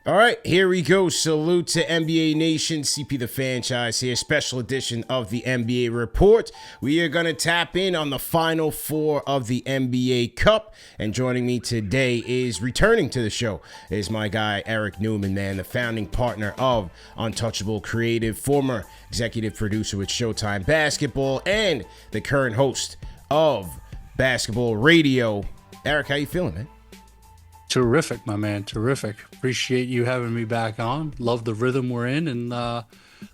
All right, here we go. Salute to NBA Nation. CP The Fanchise here. Special edition of the NBA Report. We are going to tap in on the Final Four of the NBA Cup. And joining me today is, returning to the show, is my guy, Eric Newman, man, the founding partner of Untouchable Creative, former executive producer with Showtime Basketball, and the current host of Basketball Radio. Eric, how you feeling, man? Terrific, my man. Terrific. Appreciate you having me back on. Love the rhythm we're in, and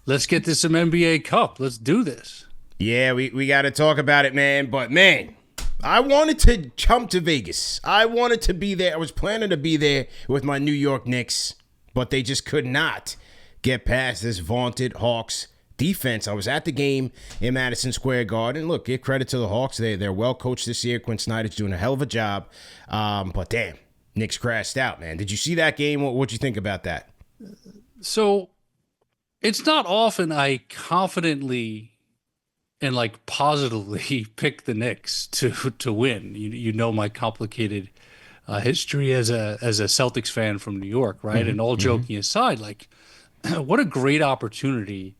let's get this some NBA Cup. Let's do this. Yeah, we got to talk about it, man. But, man, I wanted to come to Vegas. I wanted to be there. I was planning to be there with my New York Knicks, but they just could not get past this vaunted Hawks defense. I was at the game in Madison Square Garden. Look, give credit to the Hawks. They're well coached this year. Quin Snyder's doing a hell of a job. But, damn. Knicks crashed out, man. Did you see that game? What'd you think about that? So it's not often I confidently and positively pick the Knicks to win. You know my complicated history as a Celtics fan from New York, right? Mm-hmm. And all joking aside, what a great opportunity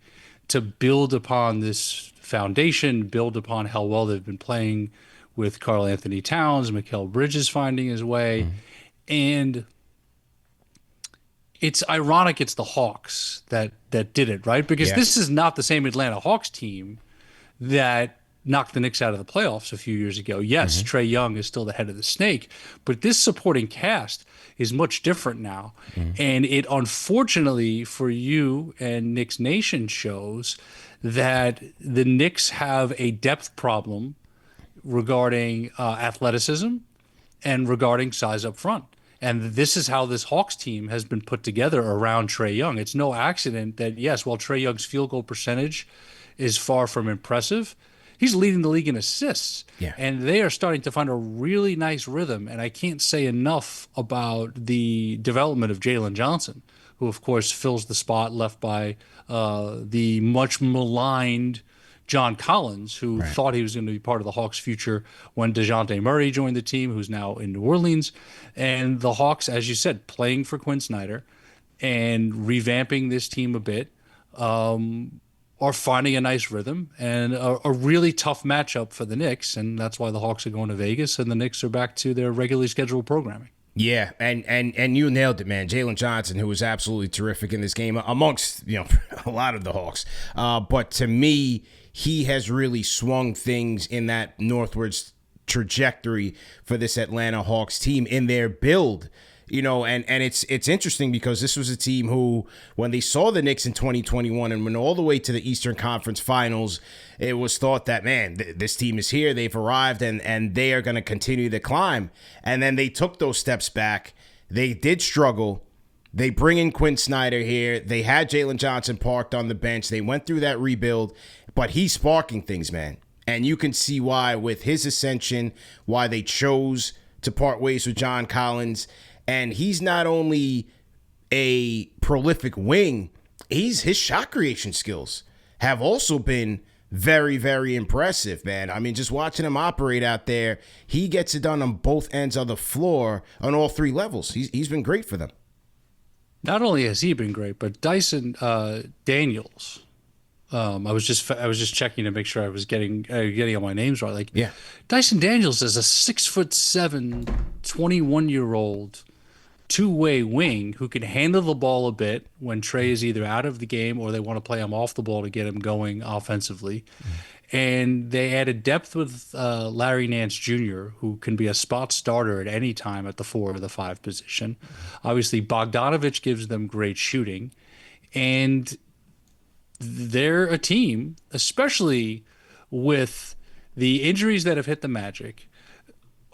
to build upon this foundation, build upon how well they've been playing with Karl Anthony Towns, Mikal Bridges finding his way. Mm-hmm. And it's ironic it's the Hawks that did it, right? Because this is not the same Atlanta Hawks team that knocked the Knicks out of the playoffs a few years ago. Yes, Trae Young is still the head of the snake, but this supporting cast is much different now. And it, unfortunately for you and Knicks Nation, shows that the Knicks have a depth problem regarding athleticism and regarding size up front. And this is how this Hawks team has been put together around Trae Young. It's no accident that, yes, while Trae Young's field goal percentage is far from impressive, he's leading the league in assists. Yeah. And they are starting to find a really nice rhythm. And I can't say enough about the development of Jalen Johnson, who, of course, fills the spot left by the much maligned John Collins, who thought he was going to be part of the Hawks' future when DeJounte Murray joined the team, who's now in New Orleans. And the Hawks, as you said, playing for Quin Snyder and revamping this team a bit, are finding a nice rhythm and a really tough matchup for the Knicks. And that's why the Hawks are going to Vegas and the Knicks are back to their regularly scheduled programming. Yeah, and you nailed it, man. Jalen Johnson, who was absolutely terrific in this game, amongst a lot of the Hawks. But to me, he has really swung things in that northwards trajectory for this Atlanta Hawks team in their build. And it's interesting because this was a team who, when they saw the Knicks in 2021 and went all the way to the Eastern Conference Finals, it was thought that, man, this team is here, they've arrived, and they are going to continue to climb. And then they took those steps back. They did struggle. They bring in Quin Snyder here. They had Jalen Johnson parked on the bench. They went through that rebuild, but he's sparking things, man. And you can see why with his ascension, why they chose to part ways with John Collins. And he's not only a prolific wing, his shot creation skills have also been very, very impressive, man. I mean, just watching him operate out there, he gets it done on both ends of the floor on all three levels. He's been great for them. Not only has he been great, but Dyson Daniels. I was just checking to make sure I was getting all my names right. Dyson Daniels is a 6'7", 21-year-old two-way wing who can handle the ball a bit when Trae is either out of the game or they want to play him off the ball to get him going offensively. And they added depth with Larry Nance Jr., who can be a spot starter at any time at the 4 or the 5 position. Obviously, Bogdanovich gives them great shooting. And they're a team, especially with the injuries that have hit the Magic.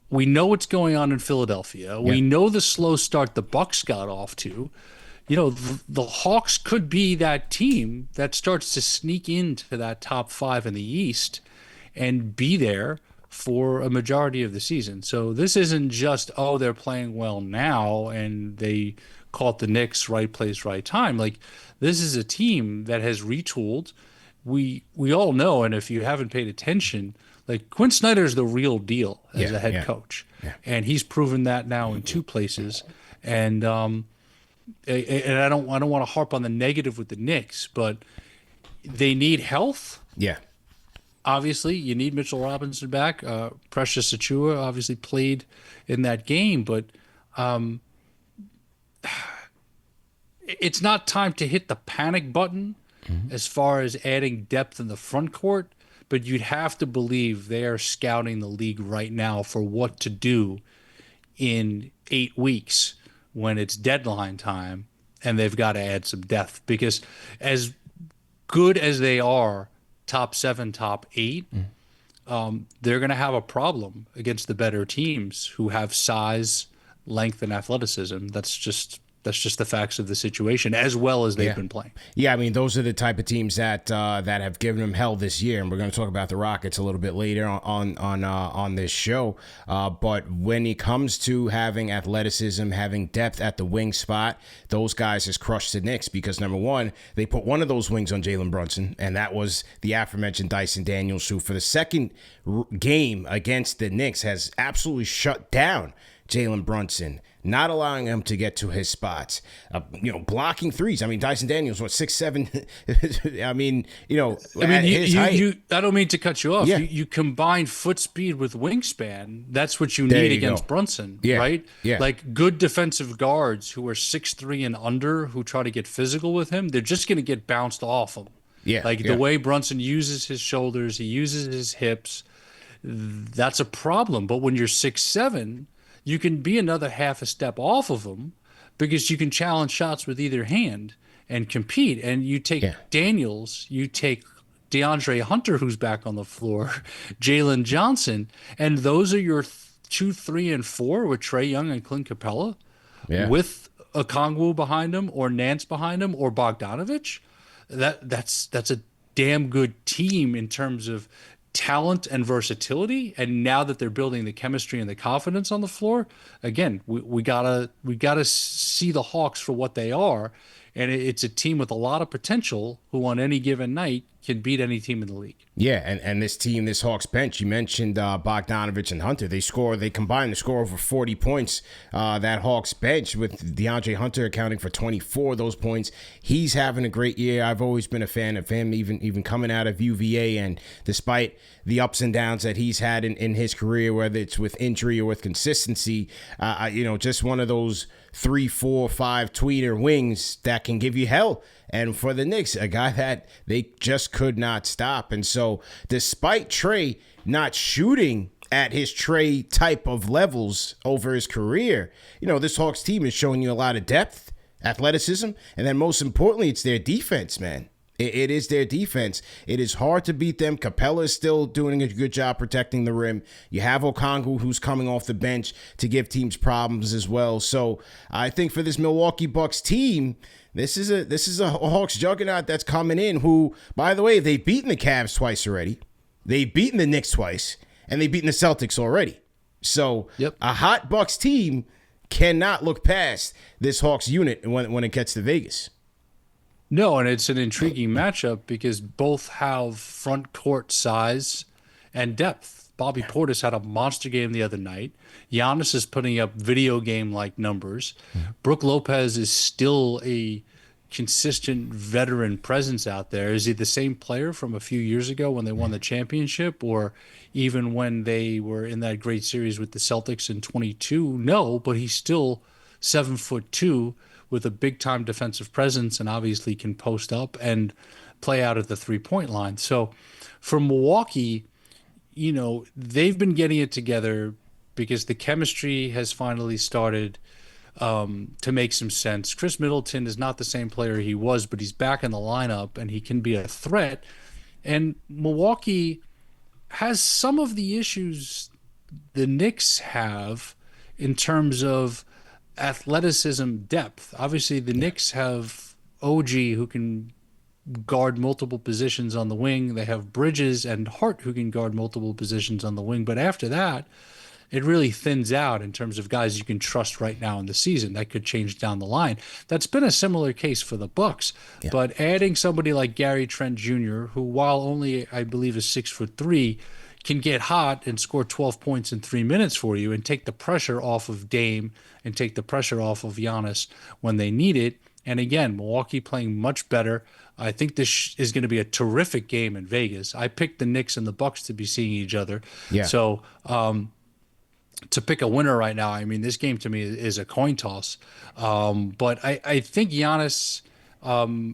We know what's going on in Philadelphia. We know the slow start the Bucks got off to. The Hawks could be that team that starts to sneak into that top 5 in the East and be there for a majority of the season. So this isn't just, they're playing well now and they caught the Knicks right place, right time. This is a team that has retooled. We all know, and if you haven't paid attention, Quin Snyder is the real deal as a head coach. Yeah. And he's proven that now in 2 places. And and I don't want to harp on the negative with the Knicks, but they need health. Yeah. Obviously, you need Mitchell Robinson back. Precious Achiuwa obviously played in that game, but it's not time to hit the panic button as far as adding depth in the front court. But you'd have to believe they are scouting the league right now for what to do in 8 weeks when it's deadline time, and they've got to add some depth, because as good as they are, top 7, top 8, they're going to have a problem against the better teams who have size, length, and athleticism. That's just the facts of the situation, as well as they've been playing. Yeah, I mean, those are the type of teams that that have given them hell this year, and we're going to talk about the Rockets a little bit later on this show. But when it comes to having athleticism, having depth at the wing spot, those guys has crushed the Knicks, because number one, they put one of those wings on Jalen Brunson, and that was the aforementioned Dyson Daniels, who for the second game against the Knicks has absolutely shut down Jalen Brunson, not allowing him to get to his spots, blocking threes. I mean, Dyson Daniels, 6'7". I mean, I don't mean to cut you off. Yeah. You combine foot speed with wingspan. That's what you need against Brunson, right? Yeah. Like good defensive guards who are 6'3" and under, who try to get physical with him, they're just going to get bounced off him. Yeah. The way Brunson uses his shoulders, he uses his hips, that's a problem. But when you're 6'7", you can be another half a step off of him, because you can challenge shots with either hand and compete. And you take Daniels, you take DeAndre Hunter, who's back on the floor, Jalen Johnson, and those are your 2, 3, and 4 with Trae Young and Clint Capella, with Okongwu behind him, or Nance behind him, or Bogdanovich. That's a damn good team in terms of talent and versatility. And now that they're building the chemistry and the confidence on the floor, again, we gotta see the Hawks for what they are, and it's a team with a lot of potential who on any given night can beat any team in the league. Yeah, and this Hawks bench, you mentioned Bogdanovich and Hunter. They combined to score over 40 points. That Hawks bench, with DeAndre Hunter accounting for 24 of those points. He's having a great year. I've always been a fan of him, even coming out of UVA, and despite the ups and downs that he's had in his career, whether it's with injury or with consistency, just one of those 3, 4, 5 tweeter wings that can give you hell. And for the Knicks, a guy that they just could not stop. And so despite Trae not shooting at his Trae type of levels over his career, this Hawks team is showing you a lot of depth, athleticism, and then most importantly, it's their defense, man. It is their defense. It is hard to beat them. Capella is still doing a good job protecting the rim. You have Okongwu, who's coming off the bench to give teams problems as well. So I think for this Milwaukee Bucks team, this is a Hawks juggernaut that's coming in, who, by the way, they've beaten the Cavs twice already. They've beaten the Knicks twice, and they've beaten the Celtics already. So a hot Bucks team cannot look past this Hawks unit when it gets to Vegas. No, and it's an intriguing matchup because both have front court size and depth. Bobby Portis had a monster game the other night. Giannis is putting up video game-like numbers. Brook Lopez is still a consistent veteran presence out there. Is he the same player from a few years ago when they won the championship, or even when they were in that great series with the Celtics in 22? No, but he's still 7'2", with a big-time defensive presence, and obviously can post up and play out at the three-point line. So for Milwaukee, they've been getting it together because the chemistry has finally started to make some sense. Chris Middleton is not the same player he was, but he's back in the lineup, and he can be a threat. And Milwaukee has some of the issues the Knicks have in terms of athleticism depth. Obviously, the Knicks have OG, who can guard multiple positions on the wing. They have Bridges and Hart, who can guard multiple positions on the wing. But after that, it really thins out in terms of guys you can trust right now in the season. That could change down the line. That's been a similar case for the Bucks. Yeah. But adding somebody like Gary Trent Jr., who, while only, I believe, is 6'3", can get hot and score 12 points in 3 minutes for you and take the pressure off of Dame and take the pressure off of Giannis when they need it. And again, Milwaukee playing much better. I think this is going to be a terrific game in Vegas. I picked the Knicks and the Bucks to be seeing each other. Yeah. So to pick a winner right now, I mean, this game to me is a coin toss. But I think Giannis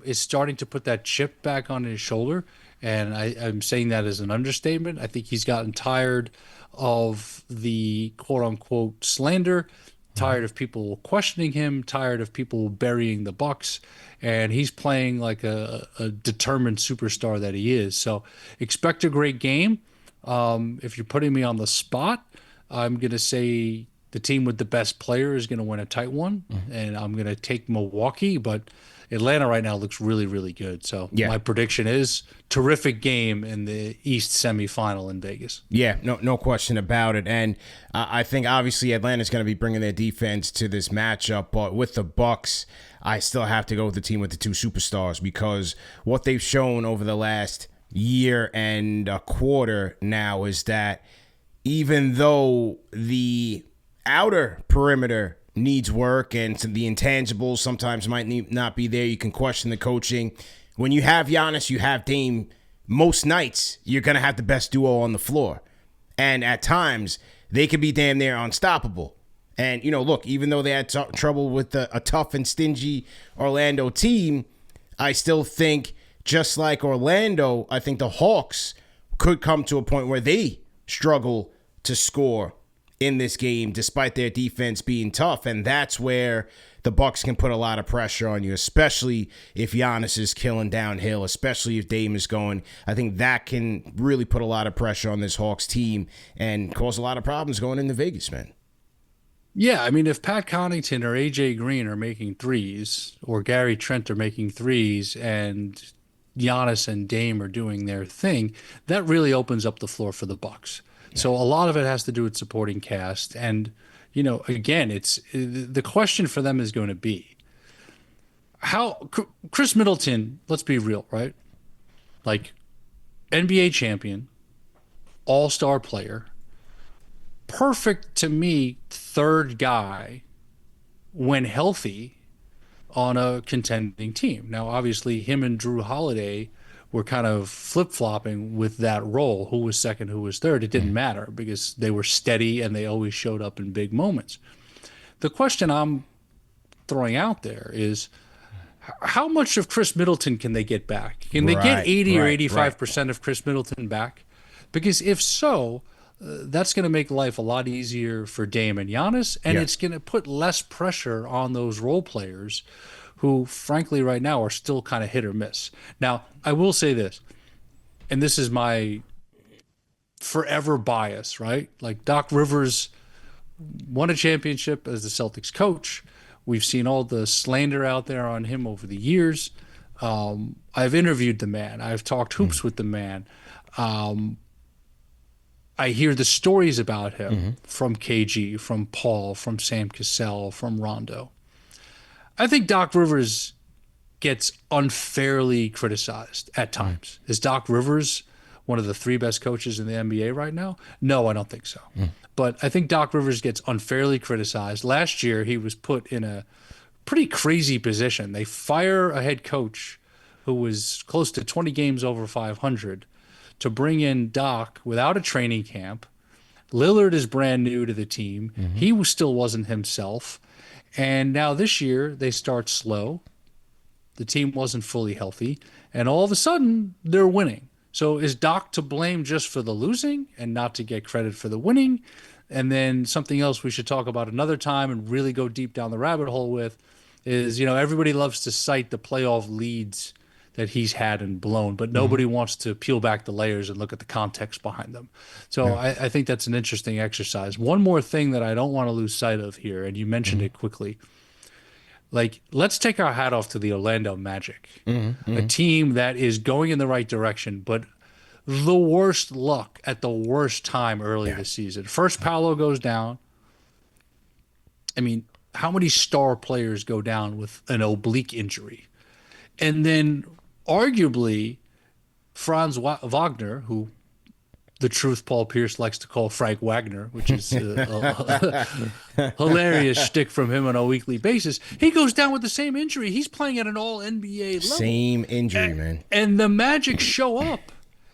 is starting to put that chip back on his shoulder. And I'm saying that as an understatement. I think he's gotten tired of the quote-unquote slander, tired of people questioning him, tired of people burying the Bucks, and he's playing like a determined superstar that he is. So expect a great game. If you're putting me on the spot, I'm going to say the team with the best player is going to win a tight one, and I'm going to take Milwaukee, but Atlanta right now looks really, really good. So my prediction is terrific game in the East semifinal in Vegas. Yeah, no question about it. And I think obviously Atlanta's going to be bringing their defense to this matchup, but with the Bucks, I still have to go with the team with the two superstars because what they've shown over the last year and a quarter now is that even though the outer perimeter needs work and the intangibles sometimes might not be there, you can question the coaching. When you have Giannis, you have Dame, most nights you're going to have the best duo on the floor. And at times, they could be damn near unstoppable. And, look, even though they had trouble with a tough and stingy Orlando team, I still think, just like Orlando, I think the Hawks could come to a point where they struggle to score in this game, despite their defense being tough. And that's where the Bucks can put a lot of pressure on you, especially if Giannis is killing downhill, especially if Dame is going. I think that can really put a lot of pressure on this Hawks team and cause a lot of problems going into Vegas, man. Yeah, I mean, if Pat Connaughton or AJ Green are making threes or Gary Trent are making threes and Giannis and Dame are doing their thing, that really opens up the floor for the Bucks. So a lot of it has to do with supporting cast. And, again, it's the question for them is going to be how Chris Middleton, let's be real, right? Like NBA champion, all-star player, perfect to me third guy when healthy on a contending team. Now, obviously, him and Drew Holiday were kind of flip-flopping with that role. Who was second, who was third? It didn't matter because they were steady and they always showed up in big moments. The question I'm throwing out there is how much of Chris Middleton can they get back? Can they get 80 or 85% of Chris Middleton back? Because if so, that's going to make life a lot easier for Dame and Giannis, and it's going to put less pressure on those role players who, frankly, right now are still kind of hit or miss. Now, I will say this, and this is my forever bias, right? Like Doc Rivers won a championship as the Celtics coach. We've seen all the slander out there on him over the years. I've interviewed the man. I've talked hoops with the man. I hear the stories about him from KG, from Paul, from Sam Cassell, from Rondo. I think Doc Rivers gets unfairly criticized at times. Is Doc Rivers one of the three best coaches in the NBA right now? No, I don't think so. But I think Doc Rivers gets unfairly criticized. Last year, he was put in a pretty crazy position. They fire a head coach who was close to 20 games over 500 to bring in Doc without a training camp. Lillard is brand new to the team. He still wasn't himself. And now this year, they start slow. The team wasn't fully healthy. And all of a sudden, they're winning. So is Doc to blame just for the losing and not to get credit for the winning? And then something else we should talk about another time and really go deep down the rabbit hole with is, everybody loves to cite the playoff leads that he's had and blown, but nobody wants to peel back the layers and look at the context behind them. So I think that's an interesting exercise. One more thing that I don't want to lose sight of here, and you mentioned it quickly. Like, let's take our hat off to the Orlando Magic, a team that is going in the right direction, but the worst luck at the worst time early this season. First, Paolo goes down. I mean, how many star players go down with an oblique injury? And then arguably Franz Wagner, who the truth Paul Pierce likes to call Frank Wagner, which is a hilarious shtick from him on a weekly basis. He goes down with the same injury. He's playing at an all-NBA level. Same injury, man. And the Magic show up,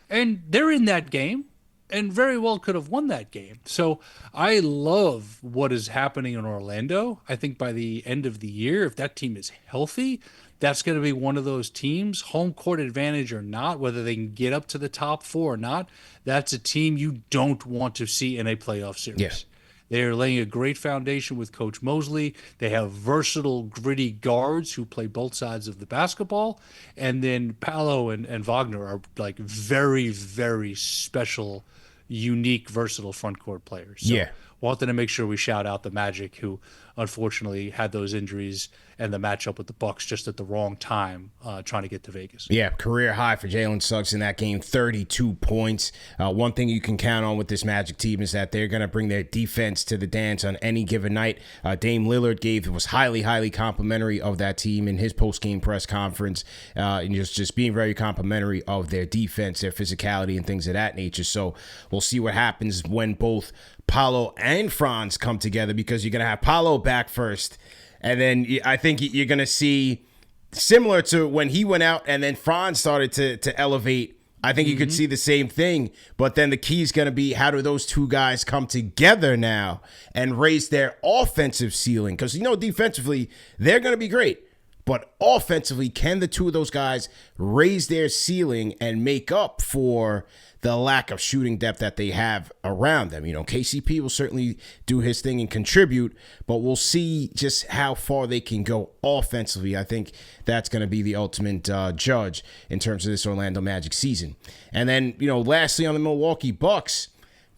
and they're in that game, and very well could have won that game. So I love what is happening in Orlando. I think by the end of the year, if that team is healthy, that's going to be one of those teams, home court advantage or not, whether they can get up to the top 4 or not. That's a team you don't want to see in a playoff series. Yes. They are laying a great foundation with Coach Mosley. They have versatile, gritty guards who play both sides of the basketball. And then Paolo and Wagner are like very, very special, unique, versatile front court players. So wanted to make sure we shout out the Magic, who unfortunately had those injuries and the matchup with the Bucks just at the wrong time, trying to get to Vegas. Yeah, career high for Jalen Suggs in that game, 32 points. One thing you can count on with this Magic team is that they're going to bring their defense to the dance on any given night. Dame Lillard was highly, highly complimentary of that team in his post-game press conference, and just being very complimentary of their defense, their physicality, and things of that nature. So we'll see what happens when both Paolo and Franz come together, because you're going to have Paolo back first. And then I think you're going to see, similar to when he went out and then Franz started to elevate, I think you could see the same thing. But then the key is going to be, how do those two guys come together now and raise their offensive ceiling? Because, defensively, they're going to be great. But offensively, can the two of those guys raise their ceiling and make up for the lack of shooting depth that they have around them? KCP will certainly do his thing and contribute, but we'll see just how far they can go offensively. I think that's going to be the ultimate judge in terms of this Orlando Magic season. And then, lastly on the Milwaukee Bucks,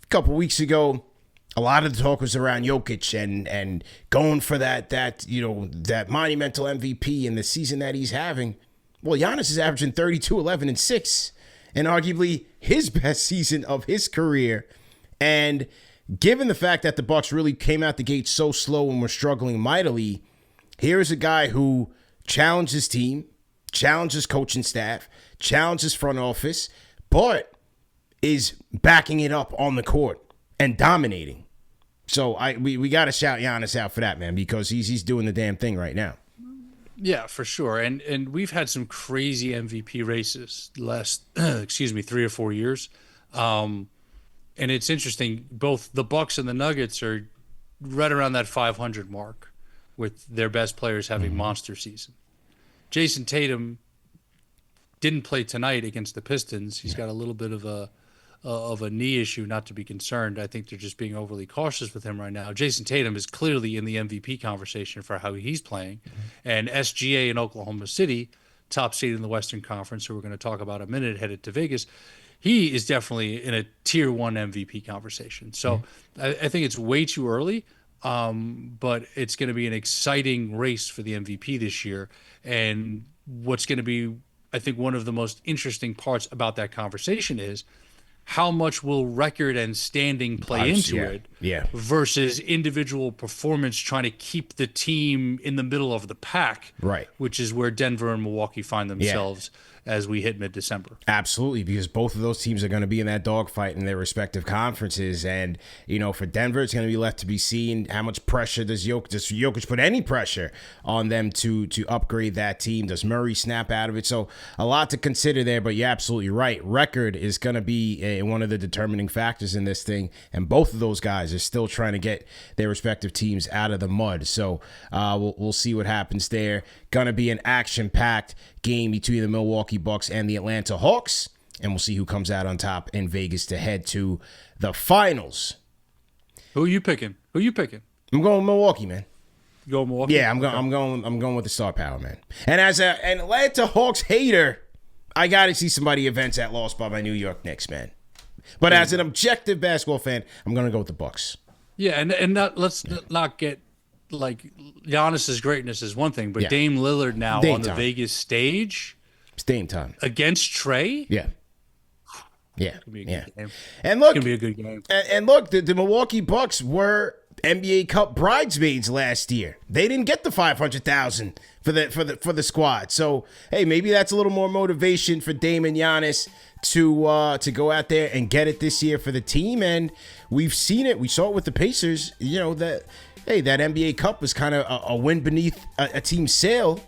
a couple weeks ago, a lot of the talk was around Jokic and going for that monumental MVP in the season that he's having. Well, Giannis is averaging 32, 11, and 6, and arguably his best season of his career. And given the fact that the Bucks really came out the gate so slow and were struggling mightily, here's a guy who challenged his team, challenged his coaching staff, challenged his front office, but is backing it up on the court and dominating. So we got to shout Giannis out for that, man, because he's doing the damn thing right now. Yeah, for sure. And we've had some crazy MVP races the last 3 or 4 years. And it's interesting, both the Bucks and the Nuggets are right around that 500 mark, with their best players having monster season. Jason Tatum didn't play tonight against the Pistons. He's got a little bit of a knee issue, not to be concerned. I think they're just being overly cautious with him right now. Jason Tatum is clearly in the MVP conversation for how he's playing. And SGA in Oklahoma City, top seed in the Western Conference, who we're going to talk about in a minute, headed to Vegas, he is definitely in a tier 1 MVP conversation. So I think it's way too early, but it's going to be an exciting race for the MVP this year. And what's going to be, I think, one of the most interesting parts about that conversation is how much will record and standing play into it versus individual performance trying to keep the team in the middle of the pack, right? Which is where Denver and Milwaukee find themselves as we hit mid-December. Absolutely, because both of those teams are going to be in that dogfight in their respective conferences. And, for Denver, it's going to be left to be seen how much pressure does Jokic put any pressure on them to upgrade that team? Does Murray snap out of it? So a lot to consider there, but you're absolutely right. Record is going to be one of the determining factors in this thing, and both of those guys are still trying to get their respective teams out of the mud. So we'll see what happens there. Going to be an action-packed game between the Milwaukee Bucks and the Atlanta Hawks, and we'll see who comes out on top in Vegas to head to the finals. Who are you picking? I'm going Milwaukee, man. You go Milwaukee? Yeah, I'm going with the star power, man. And as an Atlanta Hawks hater, I got to see somebody events that lost by my New York Knicks, man. But as an objective basketball fan, I'm going to go with the Bucks. Yeah, and let's not get, like, Giannis's greatness is one thing, but Dame Lillard now on the Vegas stage. It's Dame time. Against Trey? Yeah. Yeah. It's gonna be a good game. And look, it's going to be a good game. And look, the Milwaukee Bucks were NBA Cup bridesmaids last year. They didn't get the $500,000 for the squad. So hey, maybe that's a little more motivation for Dame and Giannis to go out there and get it this year for the team. And we've seen it. We saw it with the Pacers. You know that NBA Cup was kind of a win beneath a team's sail.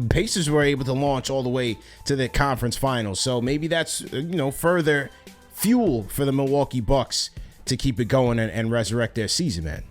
Pacers were able to launch all the way to the conference finals. So maybe that's further fuel for the Milwaukee Bucks to keep it going and resurrect their season, man.